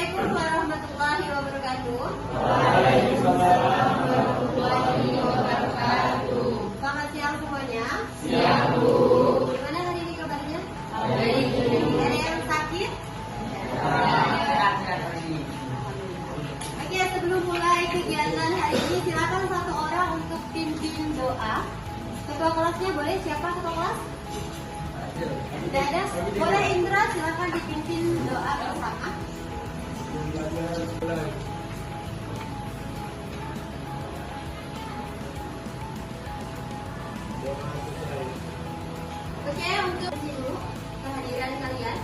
Assalamualaikum warahmatullahi wabarakatuh. Waalaikumsalam warahmatullahi wabarakatuh. Selamat siang semuanya. Siang, Bu. Gimana hari ini kabarnya? Baik, Bu. Ada yang sakit? Oke, sebelum mulai kegiatan hari ini, silakan satu orang untuk pimpin doa. Ketua kelasnya boleh? Siapa ketua kelas? Tidak ada? Boleh Indra, silakan dipimpin doa bersama. Oke, untuk dulu kehadiran kalian.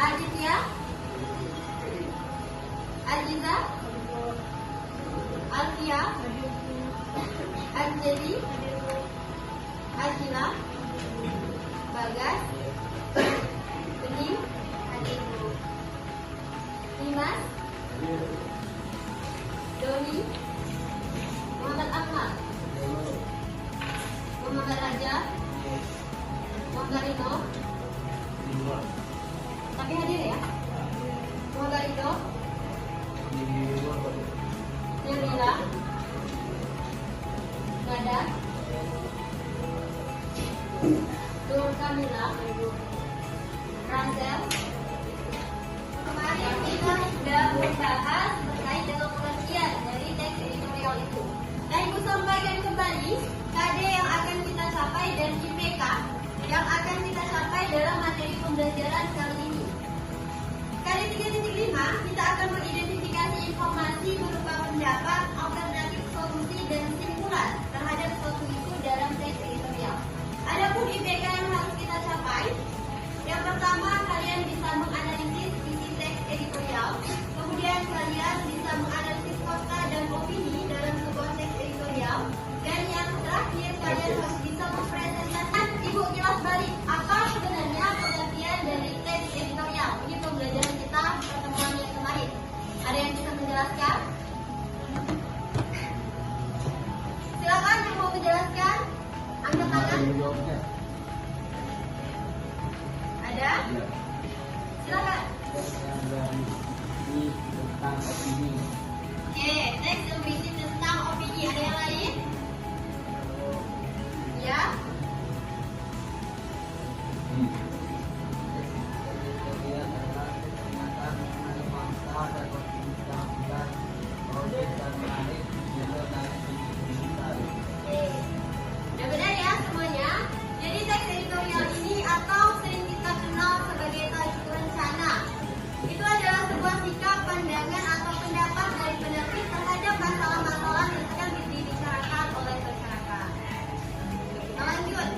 Aditya, Aziza, Alfia, Anjeli, Azila, Bagas, Bening, Dimas, Doni, Muhammad Ahmad, Muhammad Raja, Muhammad Rino, tapi hadir ya, Muhammad Rino, Jamila, Gada, Nur Kamila, Razel. Kemarin kita sudah membahas terkait dengan pengertian dari teks editorial itu. Nah, Ibu sampaikan kembali KD yang akan kita capai dan IPK yang akan kita capai dalam materi pembelajaran kali ini. Kali 3.5 kita akan mengidentifikasi informasi berupa pendapat, alternatif solusi, dan simpulan terhadap suatu isu dalam teks editorial. Adapun IPK yang harus kita capai, yang pertama kalian bisa menganalisis isi teks editorial, kemudian kalian bisa menganalisis fakta dan opini dalam sebuah teks editorial, dan yang terakhir kalian harus bisa mempresentasikan. Ibu kilas balik apa sebenarnya pengertian dari teks editorial. Ini pembelajaran kita pertemuan yang kemarin. Ada yang bisa menjelaskan? Silakan yang mau menjelaskan, angkat tangan. Ada? Silakan. Tentang opini. Oke, teks yang berisi tentang opini. Ada yang lain? Ya? Udah benar ya semuanya? Jadi teks editorial ini atau sering kita kenal sebagai tajuk rencana, itu adalah sebuah sikap, pandangan, atau pendapat dari penerbit terhadap masalah-masalah yang sedang dibicarakan oleh masyarakat. Kita lanjut.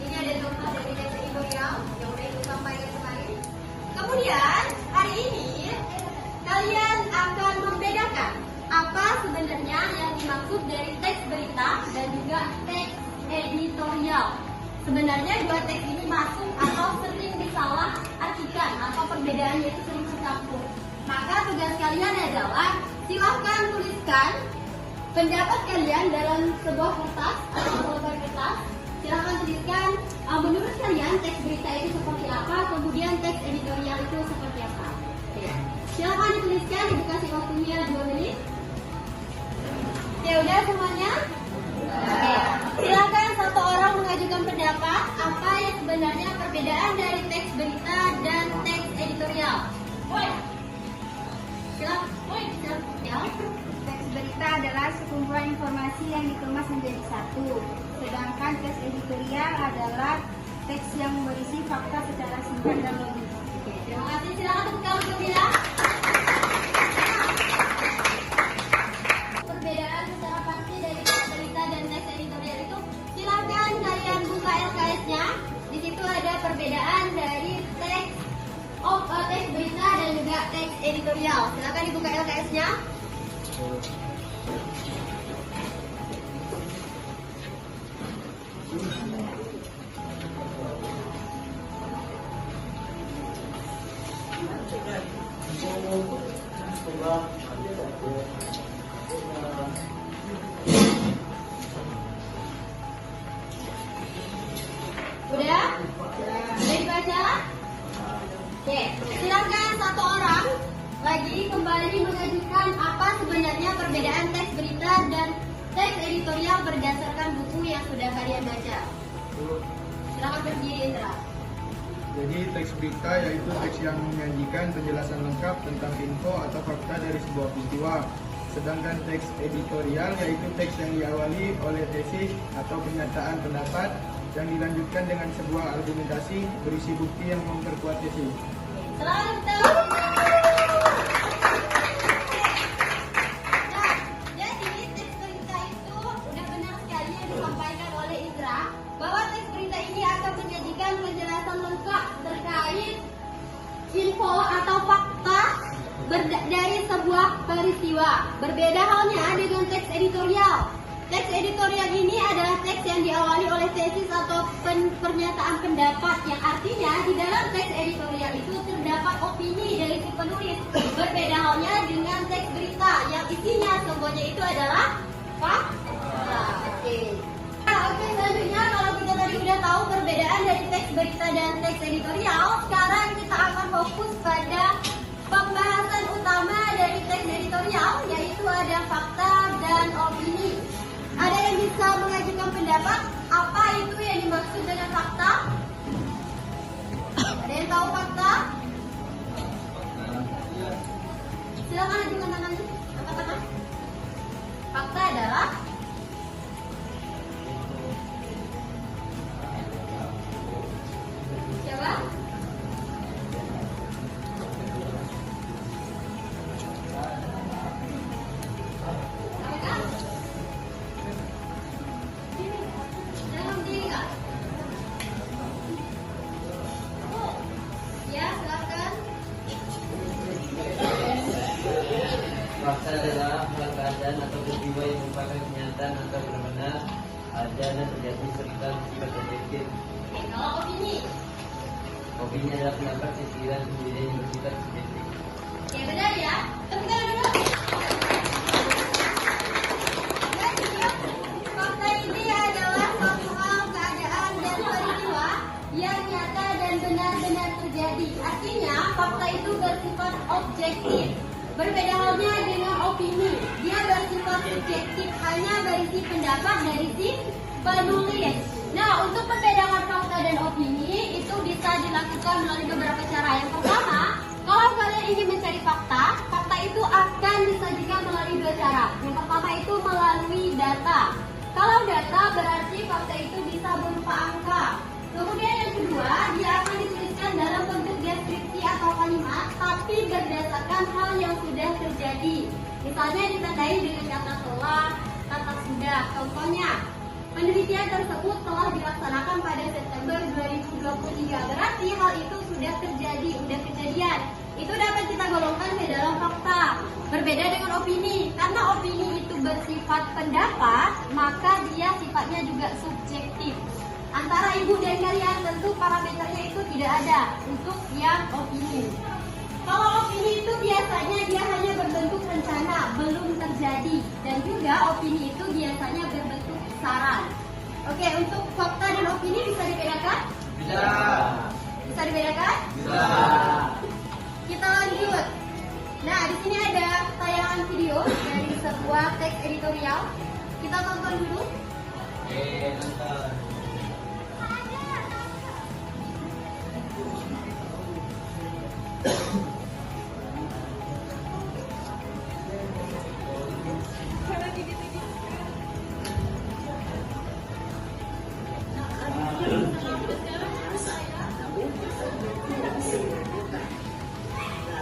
Ini ada contoh dari teks editorial yang udah Ibu sampaikan kemarin. Kemudian hari ini kalian akan membedakan apa sebenarnya yang dimaksud dari teks berita dan juga teks editorial. Sebenarnya dua teks ini masuk atau sering disalah artikan atau perbedaannya itu sering tercampur. Maka tugas kalian adalah silahkan tuliskan pendapat kalian dalam sebuah kertas atau selembar kertas. Silahkan tuliskan menurut kalian teks berita itu seperti apa, kemudian teks editorial itu seperti apa. Oke. Silahkan dituliskan, Ibu kasih waktunya 2 menit. Oke, udah semuanya? Oke. Silakan satu orang mengajukan pendapat apa yang sebenarnya perbedaan dari teks berita dan teks editorial. Silakan. Teks berita adalah sekumpulan informasi yang dikemas menjadi satu, sedangkan teks editorial adalah teks yang berisi fakta secara singkat dan logis. Terima kasih. Silakan tepuk tangan gembira. Perbedaan secara pasti dari teks berita dan teks editorial itu, silakan kalian buka LKS-nya. Di situ ada perbedaan dari teks berita dan juga teks editorial. Silakan dibuka LKS-nya. Udah? Udah dibaca? Oke, silakan satu orang lagi kembali mengajukan apa sebenarnya perbedaan teks berita dan teks editorial berdasarkan buku yang sudah kalian baca. Silakan berdiri, Indra. Jadi teks berita yaitu teks yang menyajikan penjelasan lengkap tentang info atau fakta dari sebuah peristiwa. Sedangkan teks editorial yaitu teks yang diawali oleh tesis atau pernyataan pendapat yang dilanjutkan dengan sebuah argumentasi berisi bukti yang memperkuat tesis. Selamat datang. Nah, jadi teks berita itu udah benar sekali yang disampaikan oleh Indra bahwa teks berita ini akan menyajikan penjelasan lengkap terkait info atau fakta dari sebuah peristiwa. Berbeda halnya dengan teks editorial. Teks editorial ini adalah teks yang diawali oleh tesis atau pernyataan pendapat, yang artinya di dalam teks editorial itu terdapat opini dari si penulis. Berbeda halnya dengan teks berita yang isinya semuanya itu adalah fakta. Oke. Nah, selanjutnya kalau kita tadi sudah tahu perbedaan dari teks berita dan teks editorial, sekarang kita akan fokus pada pembahasan utama dari teks editorial, yaitu ada fakta dan opini. Ada yang bisa mengajukan pendapat apa itu yang dimaksud dengan fakta? Ada yang tahu fakta? Silakan ajukan tangannya. Angkat tangan. Fakta adalah siapa? Apakah? Dalam diri kak? Ya, silakan. Fakta adalah hal keadaan atau peristiwa yang merupakan kenyataan atau benar-benar ada dan terjadi serta bersifat objektif. Oke, kalau opini? Opini adalah pendapat pikiran sendiri yang bersifat subjektif. Oke, benar ya. Tapi kalau dulu. Fakta ini adalah suatu hal, keadaan, dan peristiwa yang nyata dan benar-benar terjadi. Artinya, fakta itu bersifat objektif. Berbeda halnya dengan opini. Dia bersifat subjektif, hanya berisi pendapat dari si penulis. Nah, untuk perbedaan fakta dan opini itu bisa dilakukan melalui beberapa cara. Yang pertama, kalau kalian ingin mencari fakta, fakta itu akan disajikan melalui dua cara. Yang pertama itu melalui data. Kalau data berarti fakta itu bisa berupa angka. Kemudian yang kedua, dia akan dituliskan dalam bentuk deskripsi atau kalimat, tapi berdasarkan hal yang sudah terjadi. Misalnya ditandai dengan kata telah, kata sudah. Contohnya, penelitian tersebut telah dilaksanakan pada September 2023. Berarti hal itu sudah terjadi, sudah kejadian. Itu dapat kita golongkan ke dalam fakta. Berbeda dengan opini. Karena opini itu bersifat pendapat, maka dia sifatnya juga subjektif. Antara ibu dan kalian tentu parameternya itu tidak ada untuk yang opini. Kalau opini itu biasanya dia hanya berbentuk rencana, belum terjadi. Dan juga opini itu biasanya berbentuk saran. Oke, untuk fakta dan opini bisa dibedakan? Bisa. Bisa dibedakan? Bisa. Kita lanjut. Nah, di sini ada tayangan video dari sebuah teks editorial. Kita tonton dulu. Oke, nonton.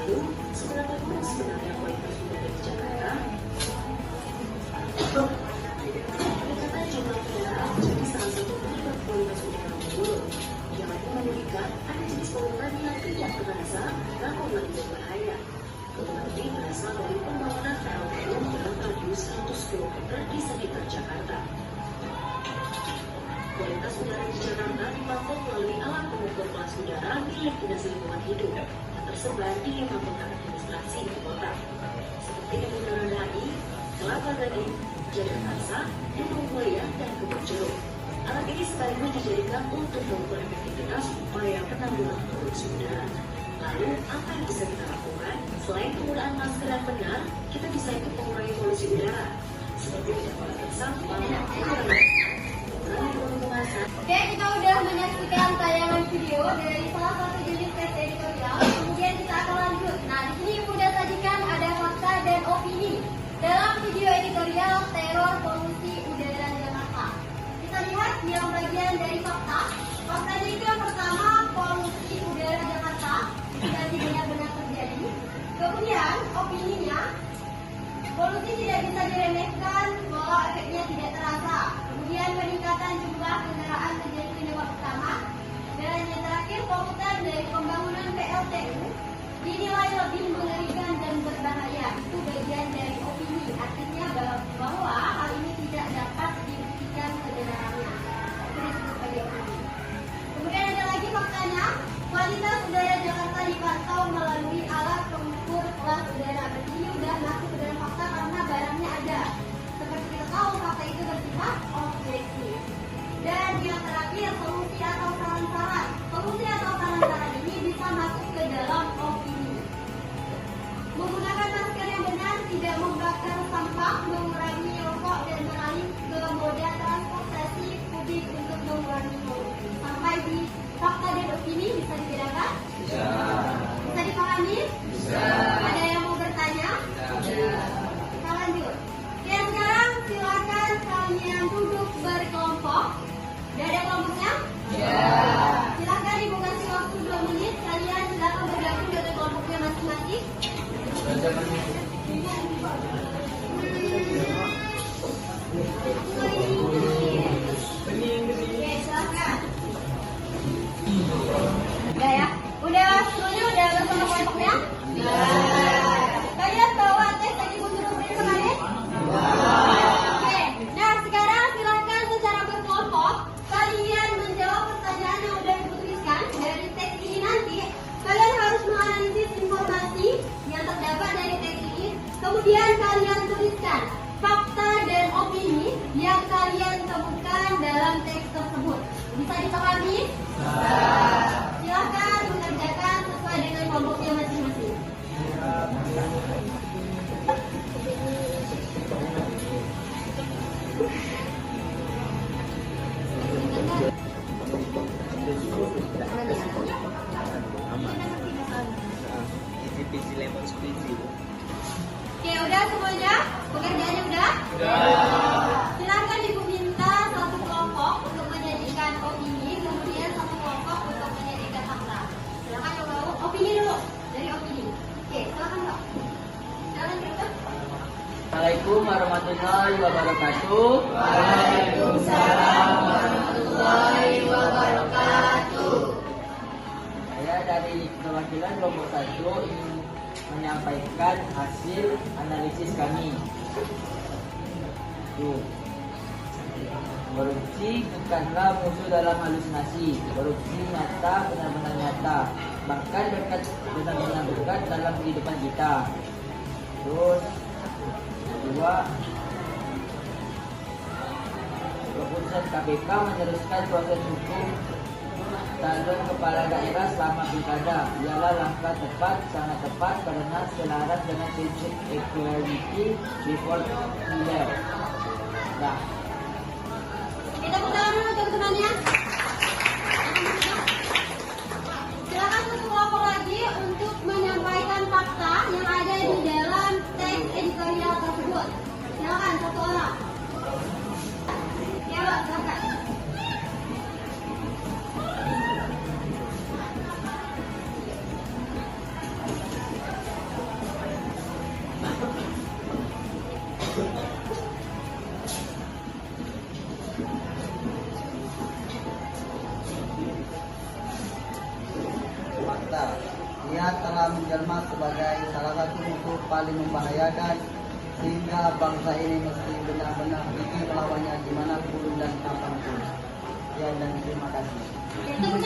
Lalu, seberapa luas sebenarnya kualitas udara di Jakarta? Peningkatan jumlah kendaraan menjadi salah satu penyebab kualitas udara menurun. Yang lain menunjukkan ada jenis polutan yang tidak terasa namun lebih berbahaya. Polutan ini berasal dari pembangunan PLTU dalam radius 100 km di sekitar Jakarta. Kualitas udara di Jakarta dipantau melalui alat pengukur kelas udara milik Dinas Lingkungan Hidup yang tersebar di 5 kota administrasi. atraksi ibu kota, seperti Bundaran HI, Kelapa Gading, Jakarta, Depok Buaya, dan Kebun Jeruk. Alat ini sekaligus dijadikan untuk mengukur efektivitas upaya penanggulangan polusi udara. Lalu, apa yang bisa kita lakukan? Selain penggunaan masker yang benar, kita bisa ikut mengurangi polusi udara, seperti tidak memakai sampah, mengurangi produk kemasan. Oke, kita udah menyaksikan tayangan video dari salah satu jenis teks editorial. Kemudian kita akan lanjut. Nah, di sini Ibu udah sajikan ada fakta dan opini dalam video editorial teror polusi udara Jakarta. Kita lihat yang bagian dari fakta. Faktanya itu yang pertama, polusi udara Jakarta tidak benar-benar terjadi. Kemudian opininya, polusi tidak bisa diremehkan walau efeknya tidak terasa. Kemudian peningkatan jumlah kendaraan menjadi penyebab utama. Dan yang terakhir, polutan dari pembangunan PLTU dinilai lebih mengerikan dan berbahaya. Itu bagian dari opini, artinya bahwa hal ini tidak dapat dibuktikan kebenarannya. Itu disebut sebagai opini. Kemudian ada lagi faktanya, kualitas udara Jakarta dipantau melalui alat pengukur kelas udara. Berarti ini udah masuk ke dalam fakta karena barangnya ada. Seperti kita tahu, fakta itu bersifat objektif. Dan yang terakhir, solusi atau saran-saran. Solusi atau saran-saran ini bisa masuk ke dalam opini. Menggunakan masker yang benar, tidak membakar sampah, mengurangi rokok, dan beralih ke moda transportasi publik untuk mengurangi polusi. Sampai di fakta dan opini bisa dibedakan? Bisa. Bisa dipahami? Bisa. Ada yang mau bertanya? Bisa. Kita lanjut. Oke, sekarang silakan kalian duduk berkelompok. Udah ada kelompoknya? Ya. Silakan Ibu kasih waktu 2 menit. Kalian silakan bergabung dengan kelompoknya masing-masing. Oke, silakan. Udah ya? Udah semuanya udah bersama kelompoknya? Kalian bawa tes tadi Ibu suruh beri kemarin? Oke, nah sekarang silakan secara berkelompok kalian menjawab pertanyaan yang udah Ibu tuliskan. Dari teks ini nanti kalian harus menganalisis informasi yang terdapat dari teks ini. Kemudian kalian tuliskan fakta dan opini yang kalian temukan dalam teks tersebut. Bisa dipahami? Silakan mengerjakan sesuai dengan kelompoknya masing-masing. Oke, udah semuanya? Pekerjaannya udah? Silakan Ibu minta satu kelompok untuk menyajikan opini, kemudian satu kelompok untuk menyajikan fakta. Silakan coba opini dulu, dari opini. Oke, silakan Pak. Silakan kita. Assalamualaikum warahmatullahi wabarakatuh. Waalaikumsalam warahmatullahi wabarakatuh. Saya dari perwakilan kelompok 1 ingin menyampaikan hasil analisis kami. Tuh. Korupsi bukanlah musuh dalam halusinasi. Korupsi nyata, benar-benar nyata. Bahkan benar-benar dekat dalam kehidupan kita. Terus, kedua, keputusan KPK meneruskan proses hukum calon kepala daerah selama pilkada. Ialah langkah tepat, sangat tepat karena selaras dengan prinsip equality before law. Nah, Kita pertama dulu teman-temannya. Silakan satu kelompok lagi untuk menyampaikan fakta yang ada di dalam teks editorial tersebut. Silakan satu orang. Ya, Pak, silakan. Fakta, niat telah menjelma sebagai salah satu musuh paling membahayakan sehingga bangsa ini mesti benar-benar gigih melawannya dimanapun dan kapanpun. Ya, dan terima kasih. Tepuk